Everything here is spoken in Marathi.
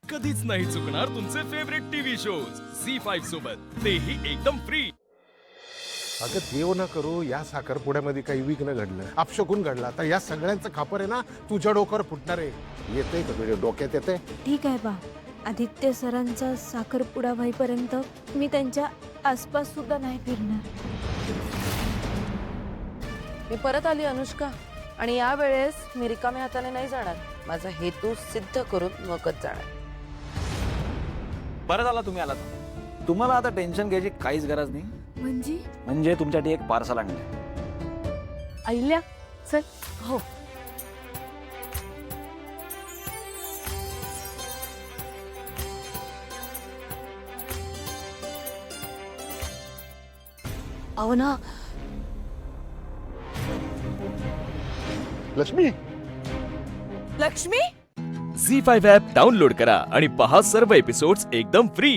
कधीच नाही चुकणार तुमचे फेवरेट टीव्ही शोज झी5 सोबत, तेही एकदम फ्री। अगं देव न करू या साखरपुड्यामध्ये काही विघ्न घडलं, अपशकुन घडला तर या सगळ्यांचं खापर आहे ना तुझ्या डोक्यावर फुटणार आहे। येते का तुझ्या डोक्यात येते? ठीक आहे बा, आदित्य सरांचा साखरपुडा व्हाईपर्यंत मी त्यांच्या आसपास सुद्धा नाही फिरणार। मी परत आली अनुष्का, आणि या वेळेस मी रिकाम्या हाताने नाही जाणार। माझा हेतू सिद्ध करून मगच जाणार। परत आला तुम्ही आलात, तुम्हाला आता टेन्शन घ्यायची काहीच गरज नाही। म्हणजे तुमच्यासाठी एक पार्सल आणलंय। अहिल्या चल। हो, अहो ना, लक्ष्मी लक्ष्मी। झी5 ॲप डाउनलोड करा आणि पहा सर्व एपिसोड्स एकदम फ्री।